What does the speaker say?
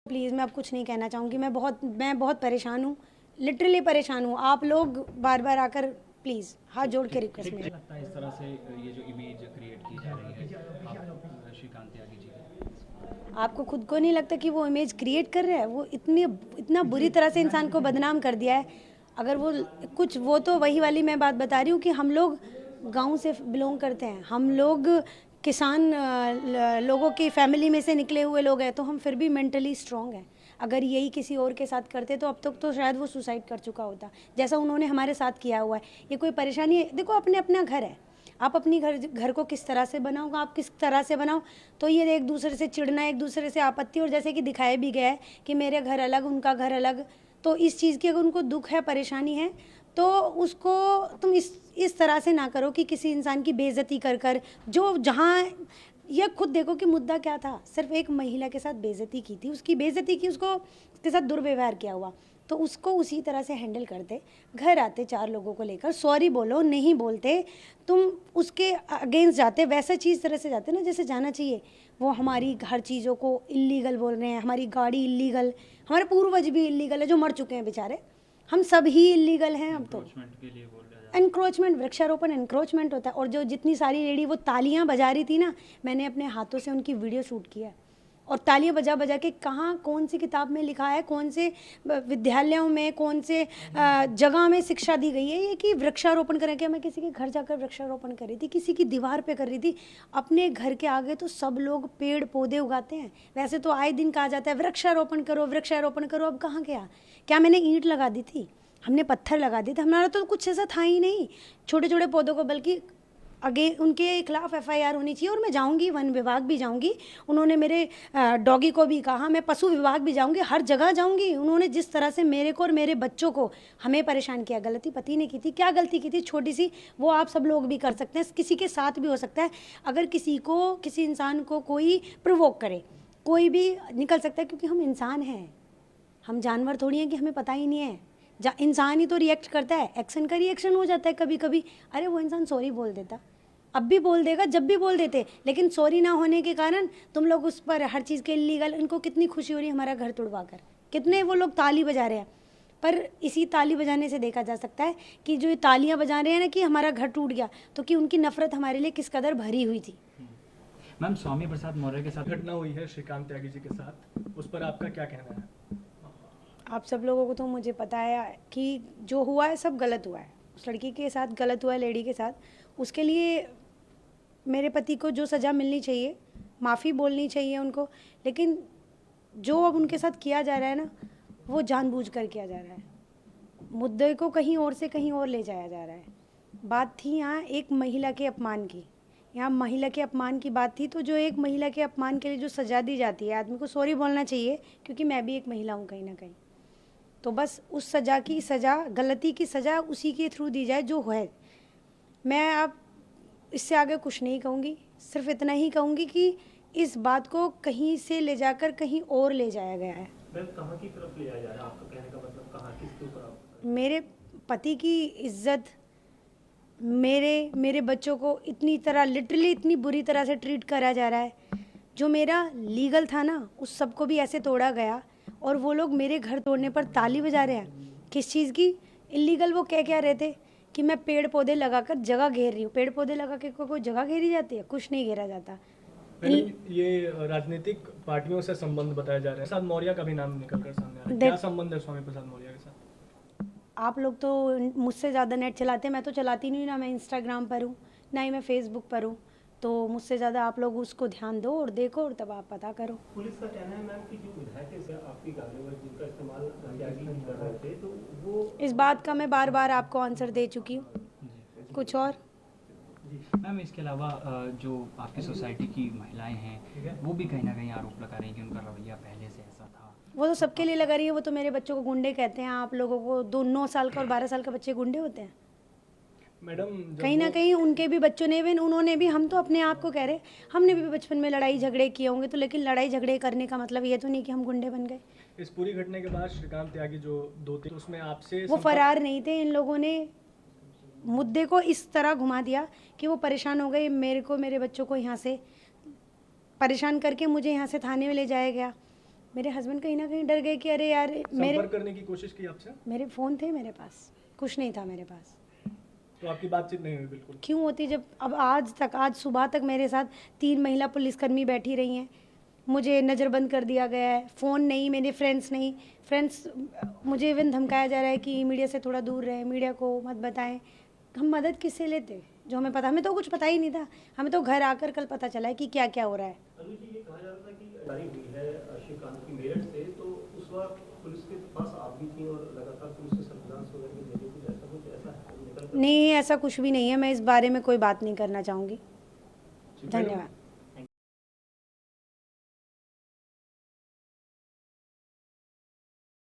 Please मैं अब कुछ नहीं कहना चाहूँगी। मैं बहुत परेशान हूँ, लिटरली परेशान हूँ। आप लोग बार बार आकर प्लीज़ हाथ जोड़ के रिक्वेस्ट मेरी। लगता है इस तरह से ये जो इमेज क्रिएट की जा रही है श्रीकांत त्यागी जी की, आपको खुद को नहीं लगता कि वो इमेज क्रिएट कर रहा है? वो इतना बुरी तरह से इंसान को बदनाम कर दिया है। अगर वो तो वही वाली मैं बात बता रही हूँ कि हम लोग गांव से बिलोंग करते हैं, हम लोग किसान लोगों की फैमिली में से निकले हुए लोग हैं, तो हम फिर भी मेंटली स्ट्रांग हैं। अगर यही किसी और के साथ करते तो अब तक तो शायद वो सुसाइड कर चुका होता, जैसा उन्होंने हमारे साथ किया हुआ है। ये कोई परेशानी है? देखो, अपने अपना घर है, आप अपनी घर को किस तरह से बनाओगे, आप किस तरह से बनाओ। तो ये एक दूसरे से चिढ़ना, एक दूसरे से आपत्ति, और जैसे कि दिखाया भी गया है कि मेरे घर अलग उनका घर अलग, तो इस चीज़ की अगर उनको दुख है, परेशानी है, तो उसको तुम इस तरह से ना करो कि किसी इंसान की बेइज्जती कर कर, जो जहाँ ये खुद देखो कि मुद्दा क्या था, सिर्फ एक महिला के साथ बेइज्जती की थी, उसकी बेइज्जती की, उसके साथ दुर्व्यवहार किया हुआ, तो उसको उसी तरह से हैंडल करते। घर आते 4 लोगों को लेकर, सॉरी बोलो, नहीं बोलते, तुम उसके अगेंस्ट जाते, वैसा चीज़ तरह से जाते ना जैसे जाना चाहिए। वो हमारी हर चीज़ों को इल्लीगल बोल रहे हैं, हमारी गाड़ी इल्लीगल, हमारे पूर्वज भी इल्लीगल है जो मर चुके हैं बेचारे, हम सब ही इल्लीगल हैं अब तो। एनक्रोचमेंट, वृक्षारोपण एनक्रोचमेंट होता है। और जो जितनी सारी लेडी वो तालियां बजा रही थी ना, मैंने अपने हाथों से उनकी वीडियो शूट किया, और तालियां बजा बजा के कहाँ कौन सी किताब में लिखा है, कौन से विद्यालयों में, कौन से जगह में शिक्षा दी गई है ये कि वृक्षारोपण करें। क्या मैं किसी के घर जाकर वृक्षारोपण कर रही थी? किसी की दीवार पे कर रही थी? अपने घर के आगे तो सब लोग पेड़ पौधे उगाते हैं, वैसे तो आए दिन कहा जाता है वृक्षारोपण करो, वृक्षारोपण करो। अब कहाँ गया? क्या मैंने ईंट लगा दी थी? हमने पत्थर लगा दिए थे? हमारा तो कुछ ऐसा था ही नहीं। छोटे छोटे पौधों को, बल्कि आगे उनके खिलाफ FIR होनी चाहिए। और मैं जाऊंगी, वन विभाग भी जाऊंगी, उन्होंने मेरे डॉगी को भी कहा, मैं पशु विभाग भी जाऊंगी, हर जगह जाऊंगी। उन्होंने जिस तरह से मेरे को और मेरे बच्चों को, हमें परेशान किया, गलती पति ने की थी। क्या गलती की थी? छोटी सी, वो आप सब लोग भी कर सकते हैं, किसी के साथ भी हो सकता है। अगर किसी इंसान को कोई प्रोवोक करे, कोई भी निकल सकता है, क्योंकि हम इंसान हैं, हम जानवर थोड़ी हैं कि हमें पता ही नहीं है। इंसान ही तो रिएक्ट करता है, एक्शन का रिएक्शन हो जाता है कभी कभी। अरे वो इंसान सॉरी बोल देता, अब भी बोल देगा, जब भी बोल देते, लेकिन सॉरी ना होने के कारण तुम लोग उस पर हर चीज़ के इल्लीगल। इनको कितनी खुशी हो रही है हमारा घर तोड़वा कर, कितने वो लोग ताली बजा रहे हैं। पर इसी ताली बजाने से देखा जा सकता है कि जो ये तालियां बजा रहे हैं ना कि हमारा घर टूट गया, तो कि उनकी नफरत हमारे लिए किस कदर भरी हुई थी। मैम, स्वामी प्रसाद मौर्य के साथ घटना हुई है श्रीकांत त्यागी जी के साथ, उस पर आपका क्या कहना है? आप सब लोगों को तो मुझे पता है कि जो हुआ है सब गलत हुआ है, उस लड़की के साथ गलत हुआ है, लेडी के साथ। उसके लिए मेरे पति को जो सज़ा मिलनी चाहिए, माफ़ी बोलनी चाहिए उनको। लेकिन जो अब उनके साथ किया जा रहा है ना, वो जानबूझकर किया जा रहा है, मुद्दे को कहीं और से कहीं और ले जाया जा रहा है। बात थी यहाँ एक महिला के अपमान की, यहाँ महिला के अपमान की बात थी। तो जो एक महिला के अपमान के लिए जो सज़ा दी जाती है, आदमी को सॉरी बोलना चाहिए, क्योंकि मैं भी एक महिला हूँ कहीं ना कहीं। तो बस उस सज़ा की सज़ा, गलती की सज़ा उसी के थ्रू दी जाए जो है। मैं अब इससे आगे कुछ नहीं कहूँगी, सिर्फ इतना ही कहूँगी कि इस बात को कहीं से ले जाकर कहीं और ले जाया गया है। कहाँ की तरफ ले जाया जा रहा है? आपका कहने का मतलब कहाँ, किसके ऊपर? मेरे पति की इज्जत, मेरे बच्चों को इतनी तरह, लिटरली इतनी बुरी तरह से ट्रीट करा जा रहा है। जो मेरा लीगल था ना, उस सबको भी ऐसे तोड़ा गया, और वो लोग मेरे घर तोड़ने पर ताली बजा रहे हैं। किस चीज़ की इल्लीगल? वो क्या रहे थे कि मैं पेड़ पौधे लगाकर जगह घेर रही हूँ। पेड़ पौधे लगा के कोई जगह घेरी जाती है? कुछ नहीं घेरा जाता। ये राजनीतिक पार्टियों से संबंध बताया जा रहा है, प्रसाद मौर्य का भी नाम निकल कर सामने आ रहा है। क्या संबंध है स्वामी प्रसाद मौर्य के साथ? आप लोग तो मुझसे ज़्यादा नेट चलाते हैं, मैं तो चलाती नहीं, ना मैं इंस्टाग्राम पर हूँ, ना ही मैं फेसबुक पर हूँ। तो मुझसे ज़्यादा आप लोग उसको ध्यान दो और देखो, और तब आप पता करो। पुलिस का कहना है मैम कि जो विधायक से आपकी गाड़ियों में जिनका इस्तेमाल त्यागी कर रहे थे, तो वो इस बात का मैं बार बार आपको आंसर दे चुकी हूँ। कुछ और? मैम, इसके अलावा जो आपकी सोसाइटी की महिलाएं हैं, वो भी कहीं ना कहीं आरोप लगा रही हैं कि उनका रवैया पहले से ऐसा था। वो तो सबके लिए लगा रही है, वो तो मेरे बच्चों को गुंडे कहते हैं। आप लोगों को 9 साल का और 12 साल का बच्चे गुंडे होते हैं? मैडम, कहीं ना कहीं उनके भी बच्चों ने भी, उन्होंने भी, हम तो अपने आप को कह रहे, हमने भी बचपन में लड़ाई झगड़े किए होंगे, तो लेकिन लड़ाई झगड़े करने का मतलब ये तो नहीं कि हम गुंडे बन गए। इस पूरी घटना के बाद श्रीकांत त्यागी जो 2-3 उसमें आपसे वो फरार नहीं थे। इन लोगों ने मुद्दे को इस तरह घुमा दिया कि वो परेशान हो गए। मेरे को, मेरे बच्चों को यहाँ से परेशान करके मुझे यहाँ से थाने में ले जाया गया। मेरे हस्बैंड कहीं ना कहीं डर गए कि अरे यार संपर्क करने की कोशिश की आपसे? मेरे फ़ोन थे मेरे पास, कुछ नहीं था मेरे पास। तो आपकी बातचीत नहीं हुई बिल्कुल? क्यों होती जब अब आज सुबह तक मेरे साथ 3 महिला पुलिसकर्मी बैठी रही हैं, मुझे नज़रबंद कर दिया गया है, फ़ोन नहीं, मेरे फ्रेंड्स नहीं, फ्रेंड्स मुझे इवन धमकाया जा रहा है कि मीडिया से थोड़ा दूर रहें, मीडिया को मत बताएं। हम मदद किससे लेते जो हमें पता, हमें तो कुछ पता ही नहीं था, हमें तो घर आकर कल पता चला है कि क्या क्या हो रहा है। अनुज जी, ये कहा जा रहा था कि जारी हुई है श्रीकांत की मेरठ से, तो उस वक्त पुलिस के पास आप भी थी और लगातार पुलिस से सर्विलांस वगैरह की दे रही थी, ऐसा निकल कर? नहीं, ऐसा कुछ भी नहीं है, मैं इस बारे में कोई बात नहीं करना चाहूँगी। धन्यवाद।